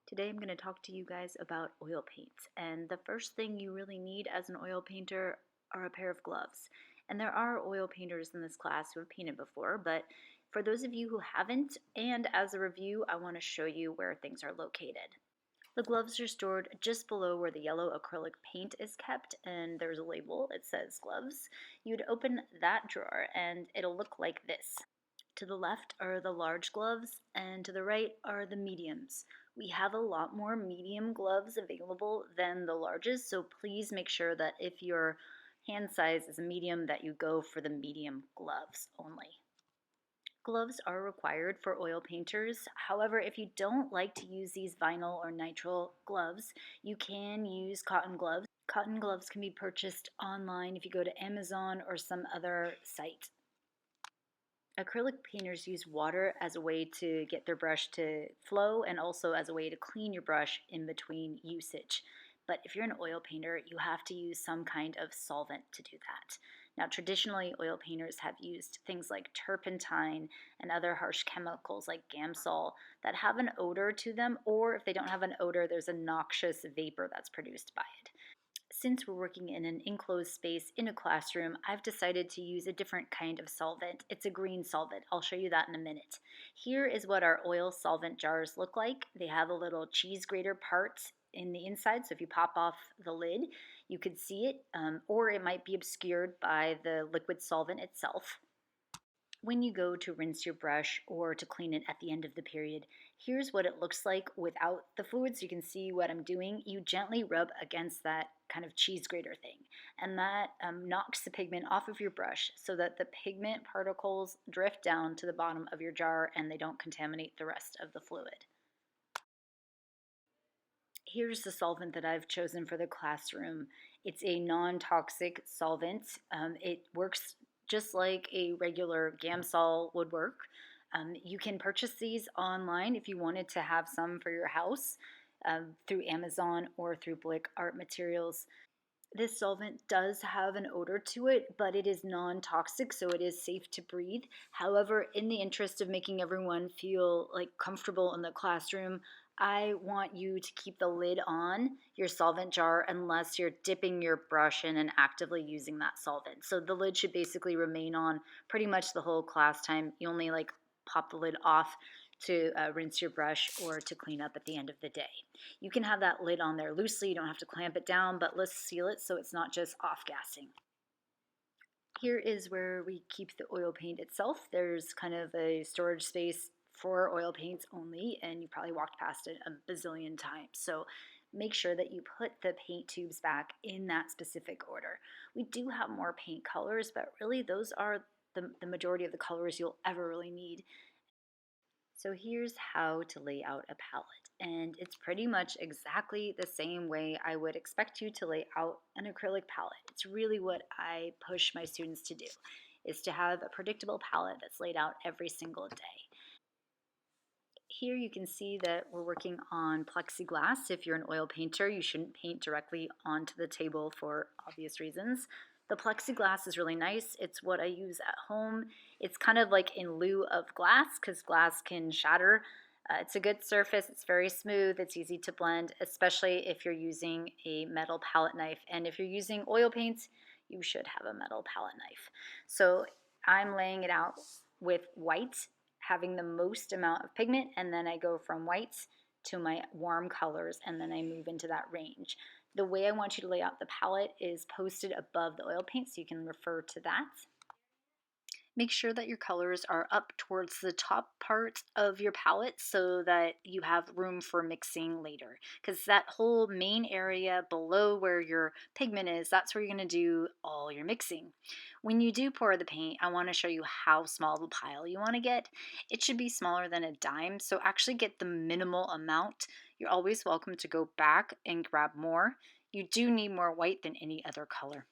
Today I'm going to talk to you guys about oil paints, and the first thing you really need as an oil painter are a pair of gloves. And there are oil painters in this class who have painted before, but for those of you who haven't, and as a review, I want to show you where things are located. The gloves are stored just below where the yellow acrylic paint is kept, and there's a label, it says gloves. You'd open that drawer and it'll look like this. To the left are the large gloves, and to the right are the mediums. We have a lot more medium gloves available than the larges, so please make sure that if your hand size is a medium that you go for the medium gloves only. Gloves are required for oil painters. However, if you don't like to use these vinyl or nitrile gloves, you can use cotton gloves. Cotton gloves can be purchased online if you go to Amazon or some other site. Acrylic painters use water as a way to get their brush to flow and also as a way to clean your brush in between usage. But if you're an oil painter, you have to use some kind of solvent to do that. Now, traditionally, oil painters have used things like turpentine and other harsh chemicals like Gamsol that have an odor to them, or if they don't have an odor, there's a noxious vapor that's produced by it. Since we're working in an enclosed space in a classroom, I've decided to use a different kind of solvent. It's a green solvent. I'll show you that in a minute. Here is what our oil solvent jars look like. They have a little cheese grater part in the inside, so if you pop off the lid, you could see it, or it might be obscured by the liquid solvent itself. When you go to rinse your brush or to clean it at the end of the period, here's what it looks like without the fluid, so you can see what I'm doing. You gently rub against that kind of cheese grater thing, and that knocks the pigment off of your brush so that the pigment particles drift down to the bottom of your jar and they don't contaminate the rest of the fluid. Here's the solvent that I've chosen for the classroom. It's a non-toxic solvent. It works just like a regular Gamsol would work. You can purchase these online if you wanted to have some for your house through Amazon or through Blick Art Materials. This solvent does have an odor to it, but it is non-toxic, so it is safe to breathe. However, in the interest of making everyone feel like comfortable in the classroom, I want you to keep the lid on your solvent jar unless you're dipping your brush in and actively using that solvent. So the lid should basically remain on pretty much the whole class time. You only pop the lid off to rinse your brush or to clean up at the end of the day. You can have that lid on there loosely, you don't have to clamp it down, but let's seal it so it's not just off-gassing. Here is where we keep the oil paint itself. There's kind of a storage space for oil paints only, and you probably walked past it a bazillion times. So make sure that you put the paint tubes back in that specific order. We do have more paint colors, but really those are the majority of the colors you'll ever really need. So here's how to lay out a palette, and it's pretty much exactly the same way I would expect you to lay out an acrylic palette. It's really what I push my students to do, is to have a predictable palette that's laid out every single day. Here you can see that we're working on plexiglass. If you're an oil painter, you shouldn't paint directly onto the table for obvious reasons. The plexiglass is really nice. It's what I use at home. It's kind of like in lieu of glass because glass can shatter. It's a good surface. It's very smooth. It's easy to blend, especially if you're using a metal palette knife. And if you're using oil paints, you should have a metal palette knife. So I'm laying it out with white, having the most amount of pigment, and then I go from whites to my warm colors, and then I move into that range. The way I want you to lay out the palette is posted above the oil paint, so you can refer to that. Make sure that your colors are up towards the top part of your palette so that you have room for mixing later. Because that whole main area below where your pigment is, that's where you're going to do all your mixing. When you do pour the paint, I want to show you how small of a pile you want to get. It should be smaller than a dime, so actually get the minimal amount. You're always welcome to go back and grab more. You do need more white than any other color.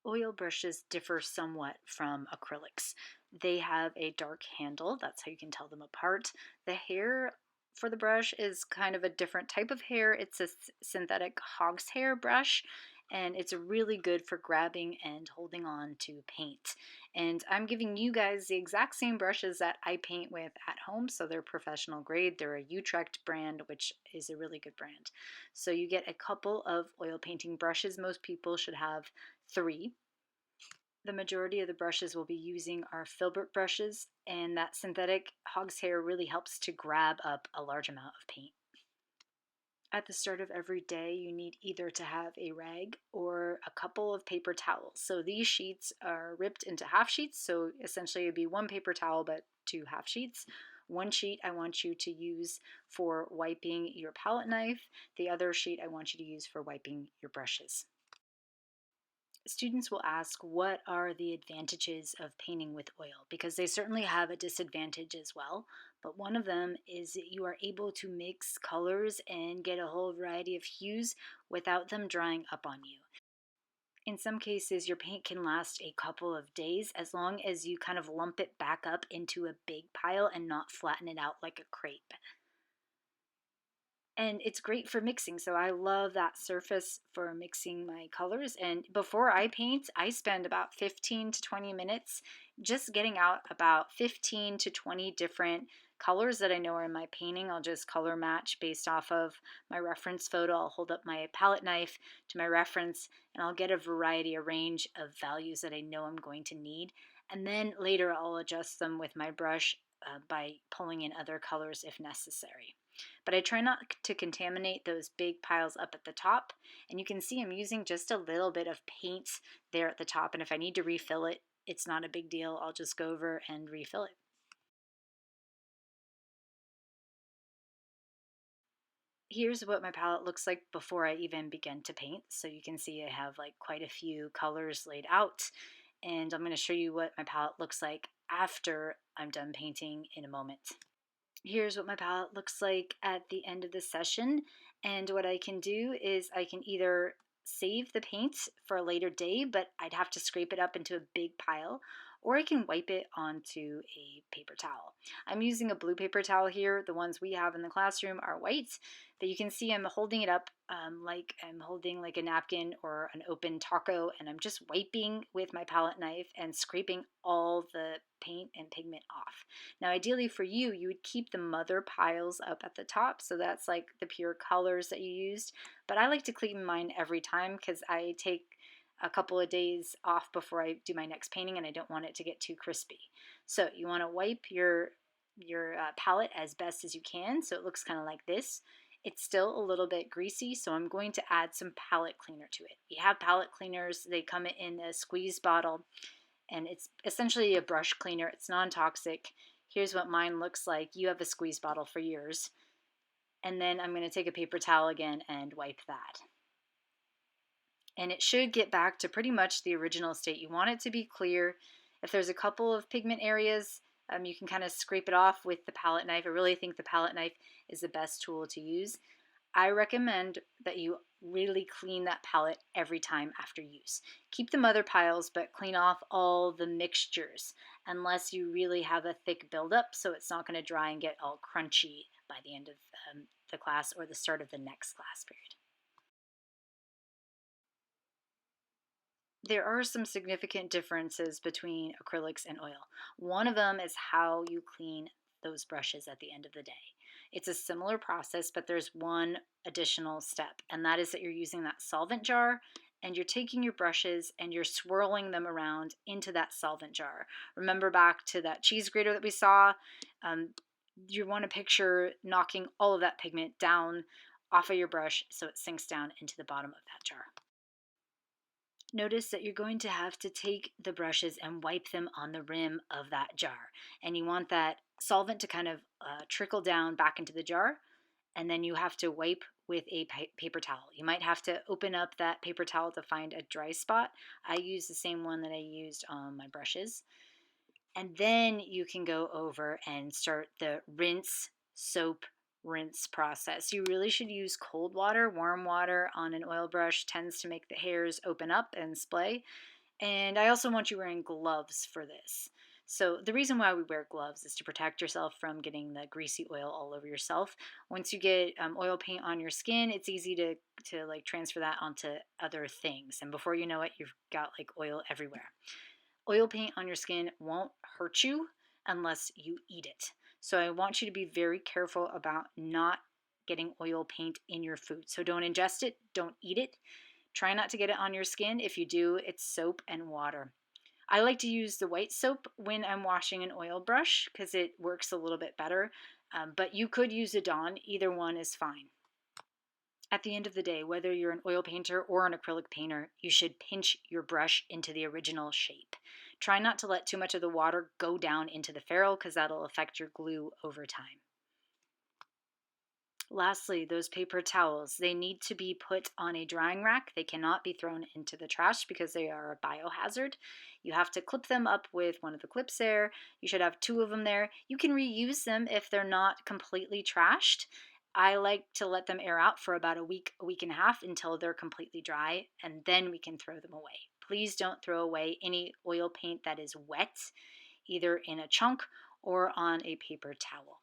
Oil brushes differ somewhat from acrylics. They have a dark handle, that's how you can tell them apart. The hair for the brush is kind of a different type of hair. It's a synthetic hog's hair brush, and it's really good for grabbing and holding on to paint. And I'm giving you guys the exact same brushes that I paint with at home, so they're professional grade. They're a Utrecht brand, which is a really good brand. So you get a couple of oil painting brushes. Most people should have 3. The majority of the brushes we'll be using are filbert brushes, and that synthetic hog's hair really helps to grab up a large amount of paint. At the start of every day, you need either to have a rag or a couple of paper towels. So these sheets are ripped into half sheets, so essentially it'd be 1 paper towel but 2 half sheets. 1 sheet I want you to use for wiping your palette knife, the other sheet I want you to use for wiping your brushes. Students will ask, what are the advantages of painting with oil? Because they certainly have a disadvantage as well, but one of them is that you are able to mix colors and get a whole variety of hues without them drying up on you. In some cases, your paint can last a couple of days as long as you kind of lump it back up into a big pile and not flatten it out like a crepe. And it's great for mixing. So I love that surface for mixing my colors. And before I paint, I spend about 15 to 20 minutes just getting out about 15 to 20 different colors that I know are in my painting. I'll just color match based off of my reference photo. I'll hold up my palette knife to my reference and I'll get a variety, a range of values that I know I'm going to need. And then later I'll adjust them with my brush by pulling in other colors if necessary. But I try not to contaminate those big piles up at the top. And you can see I'm using just a little bit of paint there at the top. And if I need to refill it, it's not a big deal. I'll just go over and refill it. Here's what my palette looks like before I even begin to paint. So you can see I have like quite a few colors laid out. And I'm going to show you what my palette looks like after I'm done painting in a moment. Here's what my palette looks like at the end of the session. And what I can do is I can either save the paint for a later day, but I'd have to scrape it up into a big pile, or I can wipe it onto a paper towel. I'm using a blue paper towel here. The ones we have in the classroom are white, but you can see I'm holding it up like I'm holding like a napkin or an open taco, and I'm just wiping with my palette knife and scraping all the paint and pigment off. Now ideally for you, you would keep the mother piles up at the top, so that's like the pure colors that you used, but I like to clean mine every time because I take a couple of days off before I do my next painting and I don't want it to get too crispy. So you want to wipe your palette as best as you can so it looks kind of like this. It's still a little bit greasy, so I'm going to add some palette cleaner to it. We have palette cleaners. They come in a squeeze bottle, and it's essentially a brush cleaner. It's non-toxic. Here's what mine looks like. You have a squeeze bottle for yours. And then I'm going to take a paper towel again and wipe that. And it should get back to pretty much the original state. You want it to be clear. If there's a couple of pigment areas, you can kind of scrape it off with the palette knife. I really think the palette knife is the best tool to use. I recommend that you really clean that palette every time after use. Keep the mother piles, but clean off all the mixtures unless you really have a thick buildup, so it's not going to dry and get all crunchy by the end of the class or the start of the next class period. There are some significant differences between acrylics and oil. One of them is how you clean those brushes at the end of the day. It's a similar process, but there's one additional step, and that is that you're using that solvent jar and you're taking your brushes and you're swirling them around into that solvent jar. Remember back to that cheese grater that we saw? You want to picture knocking all of that pigment down off of your brush so it sinks down into the bottom of that jar. Notice that you're going to have to take the brushes and wipe them on the rim of that jar. And you want that solvent to kind of trickle down back into the jar. And then you have to wipe with a paper towel. You might have to open up that paper towel to find a dry spot. I use the same one that I used on my brushes. And then you can go over and start the rinse, soap, rinse process. You really should use cold water. Warm water on an oil brush tends to make the hairs open up and splay. And I also want you wearing gloves for this. So, the reason why we wear gloves is to protect yourself from getting the greasy oil all over yourself. Once you get oil paint on your skin, it's easy to like transfer that onto other things. And before you know it, you've got like oil everywhere. Oil paint on your skin won't hurt you unless you eat it. So, I want you to be very careful about not getting oil paint in your food. So, don't ingest it, don't eat it. Try not to get it on your skin. If you do, it's soap and water. I like to use the white soap when I'm washing an oil brush because it works a little bit better. But you could use a Dawn, either one is fine. At the end of the day, whether you're an oil painter or an acrylic painter, you should pinch your brush into the original shape. Try not to let too much of the water go down into the ferrule because that'll affect your glue over time. Lastly, those paper towels, they need to be put on a drying rack. They cannot be thrown into the trash because they are a biohazard. You have to clip them up with one of the clips there. You should have two of them there. You can reuse them if they're not completely trashed. I like to let them air out for about a week and a half until they're completely dry, and then we can throw them away. Please don't throw away any oil paint that is wet, either in a chunk or on a paper towel.